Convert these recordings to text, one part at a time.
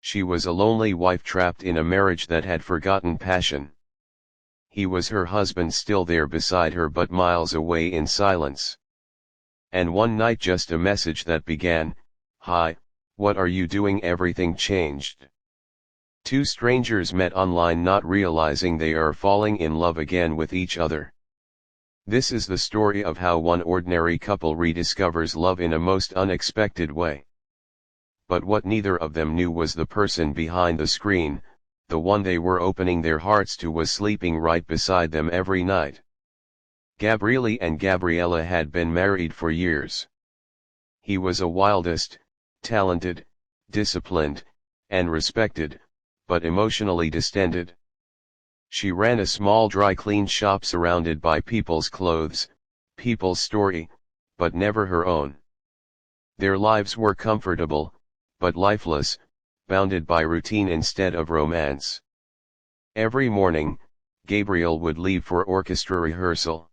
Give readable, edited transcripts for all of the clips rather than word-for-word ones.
She was a lonely wife trapped in a marriage that had forgotten passion. He was her husband, still there beside her but miles away in silence. And one night just a message that began, "Hi, what are you doing?" Everything changed. Two strangers met online, not realizing they are falling in love again with each other. This is the story of how one ordinary couple rediscovers love in a most unexpected way. But what neither of them knew was the person behind the screen, the one they were opening their hearts to, was sleeping right beside them every night. Gabriele and Gabriella had been married for years. He was a wildest, talented, disciplined, and respected, but emotionally distended. She ran a small dry clean shop surrounded by people's clothes, people's story, but never her own. Their lives were comfortable, but lifeless, bounded by routine instead of romance. Every morning, Gabriel would leave for orchestra rehearsal.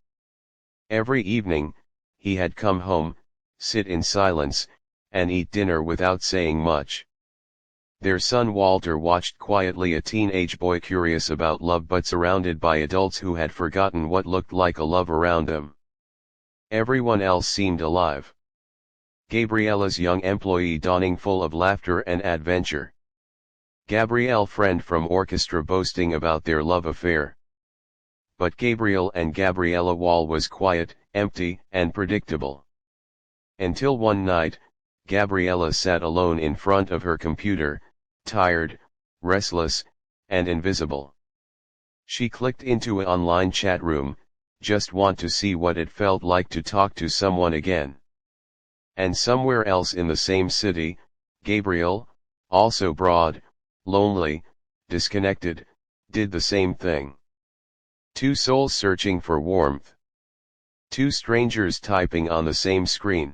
Every evening, he had come home, sit in silence, and eat dinner without saying much. Their son Walter watched quietly, a teenage boy curious about love but surrounded by adults who had forgotten what looked like a love around them. Everyone else seemed alive. Gabriella's young employee donning full of laughter and adventure. Gabrielle friend from orchestra boasting about their love affair. But Gabriel and Gabriella wall was quiet, empty, and predictable. Until one night, Gabriella sat alone in front of her computer, tired, restless, and invisible. She clicked into an online chat room, just want to see what it felt like to talk to someone again. And somewhere else in the same city, Gabriel, also broad, lonely, disconnected, did the same thing. Two souls searching for warmth. Two strangers typing on the same screen.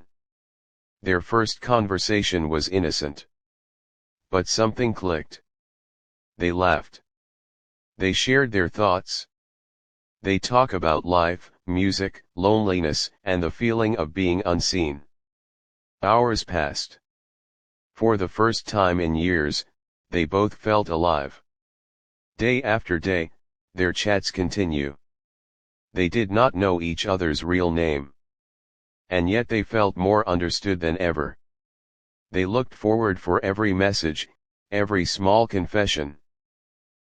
Their first conversation was innocent. But something clicked. They laughed. They shared their thoughts. They talk about life, music, loneliness, and the feeling of being unseen. Hours passed. For the first time in years, they both felt alive. Day after day, their chats continue. They did not know each other's real name. And yet they felt more understood than ever. They looked forward for every message, every small confession.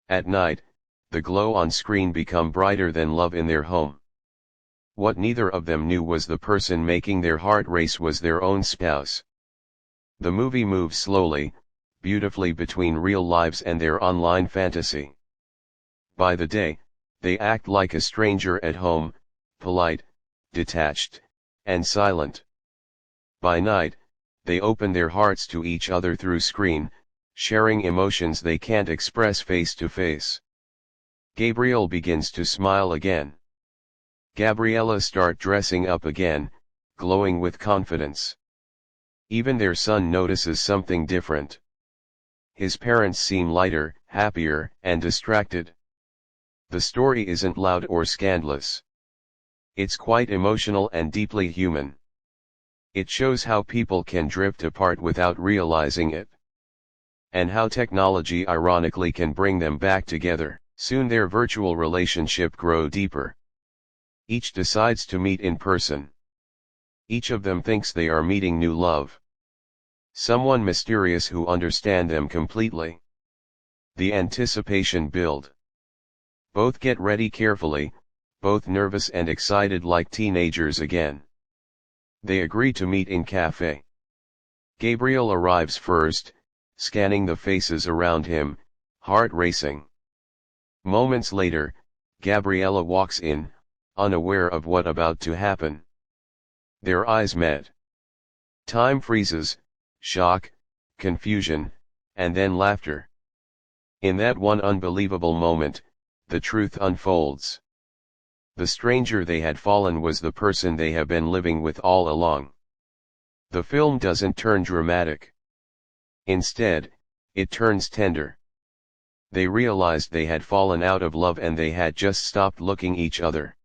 At night, the glow on screen became brighter than love in their home. What neither of them knew was the person making their heart race was their own spouse. The movie moves slowly, beautifully between real lives and their online fantasy. By the day, they act like a stranger at home, polite, detached, and silent. By night, they open their hearts to each other through screen, sharing emotions they can't express face to face. Gabriel begins to smile again. Gabriella start dressing up again, glowing with confidence. Even their son notices something different. His parents seem lighter, happier, and distracted. The story isn't loud or scandalous. It's quite emotional and deeply human. It shows how people can drift apart without realizing it. And how technology ironically can bring them back together. Soon their virtual relationship grows deeper. Each decides to meet in person. Each of them thinks they are meeting new love. Someone mysterious who understands them completely. The anticipation builds. Both get ready carefully, both nervous and excited like teenagers again. They agree to meet in cafe. Gabriel arrives first, scanning the faces around him, heart racing. Moments later, Gabriella walks in, unaware of what about to happen. Their eyes met. Time freezes, shock, confusion, and then laughter. In that one unbelievable moment, the truth unfolds. The stranger they had fallen was the person they have been living with all along. The film doesn't turn dramatic. Instead, it turns tender. They realized they had fallen out of love and they had just stopped looking each other.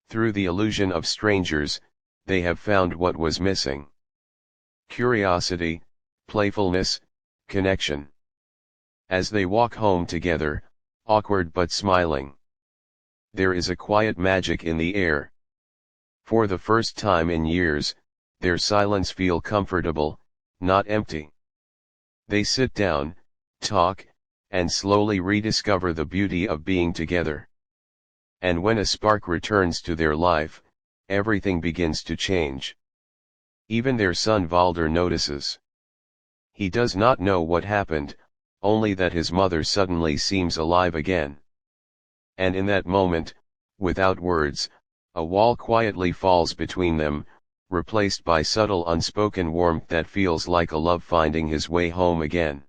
Through the illusion of strangers, they have found what was missing. Curiosity, playfulness, connection. As they walk home together, awkward but smiling. There is a quiet magic in the air. For the first time in years, their silence feels comfortable, not empty. They sit down, talk, and slowly rediscover the beauty of being together. And when a spark returns to their life, everything begins to change. Even their son Valder notices. He does not know what happened, only that his mother suddenly seems alive again. And in that moment, without words, a wall quietly falls between them, replaced by subtle unspoken warmth that feels like a love finding his way home again.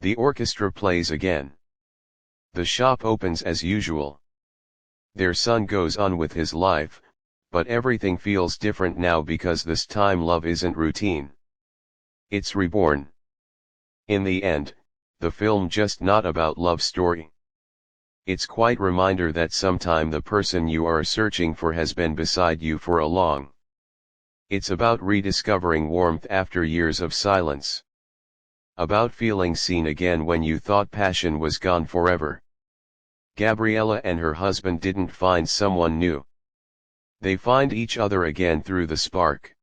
The orchestra plays again. The shop opens as usual. Their son goes on with his life, but everything feels different now because this time love isn't routine. It's reborn. In the end, the film just not about love story. It's quite reminder that sometime the person you are searching for has been beside you for a long. It's about rediscovering warmth after years of silence. About feeling seen again when you thought passion was gone forever. Gabriella and her husband didn't find someone new. They find each other again through the spark.